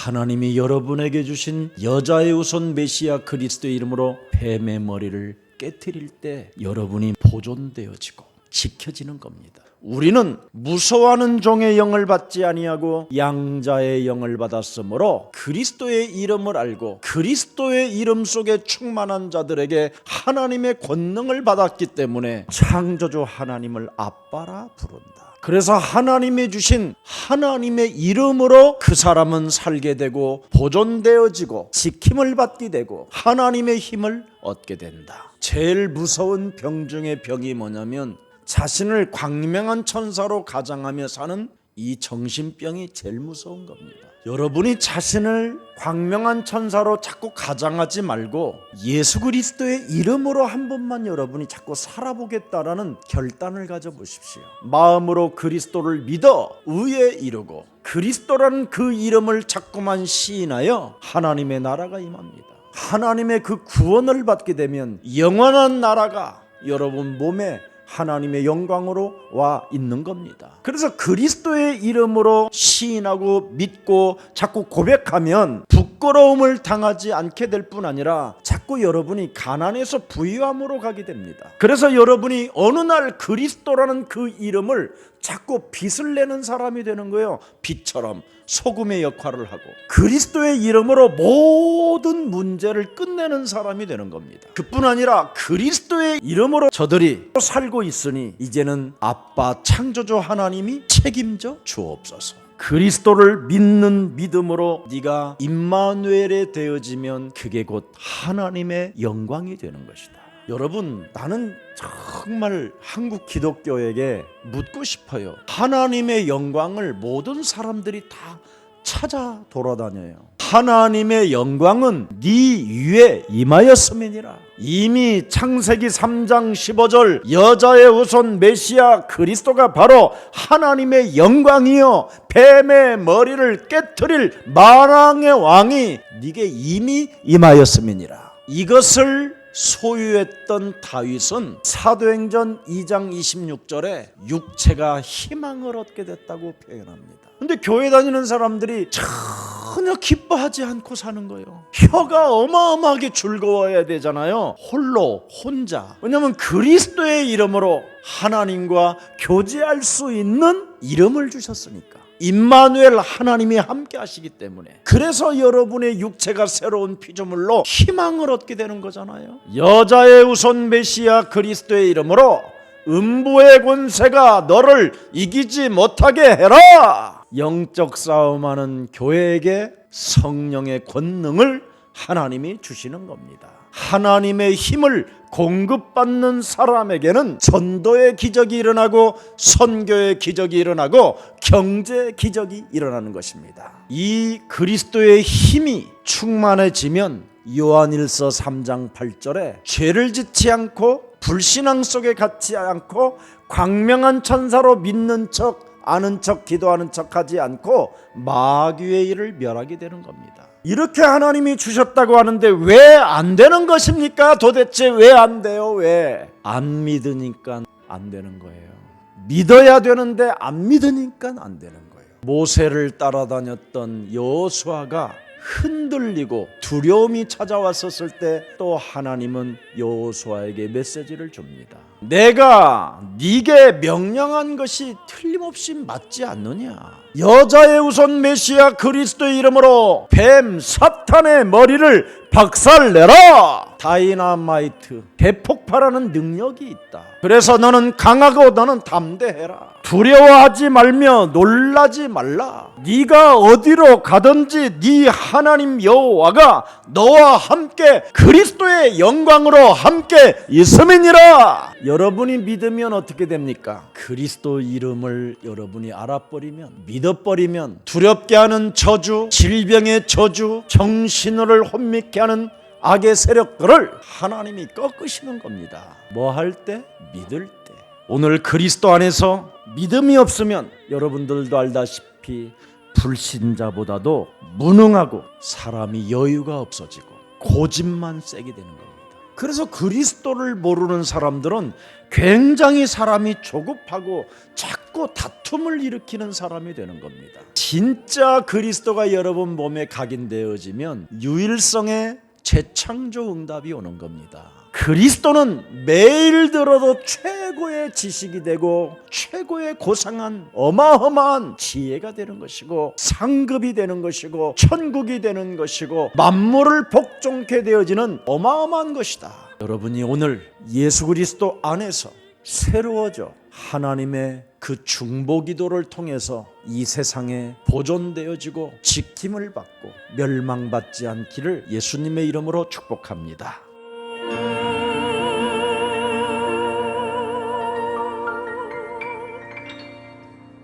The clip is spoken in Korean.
하나님이 여러분에게 주신 여자의 후손 메시아 그리스도의 이름으로 뱀의 머리를 깨트릴 때 여러분이 보존되어지고 지켜지는 겁니다. 우리는 무서워하는 종의 영을 받지 아니하고 양자의 영을 받았으므로 그리스도의 이름을 알고 그리스도의 이름 속에 충만한 자들에게 하나님의 권능을 받았기 때문에 창조주 하나님을 아빠라 부른다. 그래서 하나님이 주신 하나님의 이름으로 그 사람은 살게 되고 보존되어지고 지킴을 받게 되고 하나님의 힘을 얻게 된다. 제일 무서운 병 중에 병이 뭐냐면 자신을 광명한 천사로 가장하며 사는 이 정신병이 제일 무서운 겁니다. 여러분이 자신을 광명한 천사로 자꾸 가장하지 말고 예수 그리스도의 이름으로 한 번만 여러분이 자꾸 살아보겠다라는 결단을 가져보십시오. 마음으로 그리스도를 믿어 의에 이르고 그리스도라는 그 이름을 자꾸만 시인하여 하나님의 나라가 임합니다. 하나님의 그 구원을 받게 되면 영원한 나라가 여러분 몸에 하나님의 영광으로 와 있는 겁니다. 그래서 그리스도의 이름으로 시인하고 믿고 자꾸 고백하면 부끄러움을 당하지 않게 될 뿐 아니라 자꾸 여러분이 가난에서 부유함으로 가게 됩니다. 그래서 여러분이 어느 날 그리스도라는 그 이름을 자꾸 빛을 내는 사람이 되는 거예요. 빛처럼 소금의 역할을 하고 그리스도의 이름으로 모든 문제를 끝내는 사람이 되는 겁니다. 그뿐 아니라 그리스도의 이름으로 저들이 살고 있으니 이제는 아빠 창조주 하나님이 책임져 주옵소서. 그리스도를 믿는 믿음으로 네가 임마누엘에 되어지면 그게 곧 하나님의 영광이 되는 것이다. 여러분, 나는 정말 한국 기독교에게 묻고 싶어요. 하나님의 영광을 모든 사람들이 다 찾아 돌아다녀요. 하나님의 영광은 네 위에 임하였음이니라. 이미 창세기 3장 15절 여자의 후손 메시아 그리스도가 바로 하나님의 영광이요 뱀의 머리를 깨트릴 만왕의 왕이 네게 이미 임하였음이니라. 이것을 소유했던 다윗은 사도행전 2장 26절에 육체가 희망을 얻게 됐다고 표현합니다. 근데 교회 다니는 사람들이 전혀 기뻐하지 않고 사는 거예요. 혀가 어마어마하게 즐거워야 되잖아요. 혼자. 왜냐하면 그리스도의 이름으로 하나님과 교제할 수 있는 이름을 주셨으니까. 임마누엘 하나님이 함께 하시기 때문에. 그래서 여러분의 육체가 새로운 피조물로 희망을 얻게 되는 거잖아요. 여자의 후손 메시아 그리스도의 이름으로 음부의 권세가 너를 이기지 못하게 해라. 영적 싸움하는 교회에게 성령의 권능을 하나님이 주시는 겁니다. 하나님의 힘을 공급받는 사람에게는 전도의 기적이 일어나고 선교의 기적이 일어나고 경제의 기적이 일어나는 것입니다. 이 그리스도의 힘이 충만해지면 요한일서 3장 8절에 죄를 짓지 않고 불신앙 속에 갇지 않고 광명한 천사로 믿는 척 아는 척 기도하는 척 하지 않고 마귀의 일을 멸하게 되는 겁니다. 이렇게 하나님이 주셨다고 하는데 왜 안 되는 것입니까? 도대체 왜 안 돼요? 왜? 안 믿으니까 안 되는 거예요. 믿어야 되는데 안 믿으니까 안 되는 거예요. 모세를 따라다녔던 여호수아가 흔들리고 두려움이 찾아왔었을 때 또 하나님은 여호수아에게 메시지를 줍니다. 내가 네게 명령한 것이 틀림없이 맞지 않느냐? 여자의 후손 메시아 그리스도의 이름으로 뱀 사탄의 머리를 박살내라. 다이너마이트 대폭발하는 능력이 있다. 그래서 너는 강하고 너는 담대해라. 두려워하지 말며 놀라지 말라. 네가 어디로 가든지 네 하나님 여호와가 너와 함께 그리스도의 영광으로 함께 있음이니라. 여러분이 믿으면 어떻게 됩니까? 그리스도 이름을 여러분이 알아버리면 믿어버리면 두렵게 하는 저주, 질병의 저주, 정신을 혼미케 하는 악의 세력들을 하나님이 꺾으시는 겁니다. 뭐 할 때? 믿을 때. 오늘 그리스도 안에서 믿음이 없으면 여러분들도 알다시피 불신자보다도 무능하고 사람이 여유가 없어지고 고집만 세게 되는 겁니다. 그래서 그리스도를 모르는 사람들은 굉장히 사람이 조급하고 자꾸 다툼을 일으키는 사람이 되는 겁니다. 진짜 그리스도가 여러분 몸에 각인되어지면 유일성의 재창조 응답이 오는 겁니다. 그리스도는 매일 들어도 최고의 지식이 되고 최고의 고상한 어마어마한 지혜가 되는 것이고 상급이 되는 것이고 천국이 되는 것이고 만물을 복종케 되어지는 어마어마한 것이다. 여러분이 오늘 예수 그리스도 안에서 새로워져 하나님의 그 중보기도를 통해서 이 세상에 보존되어지고 지킴을 받고 멸망받지 않기를 예수님의 이름으로 축복합니다.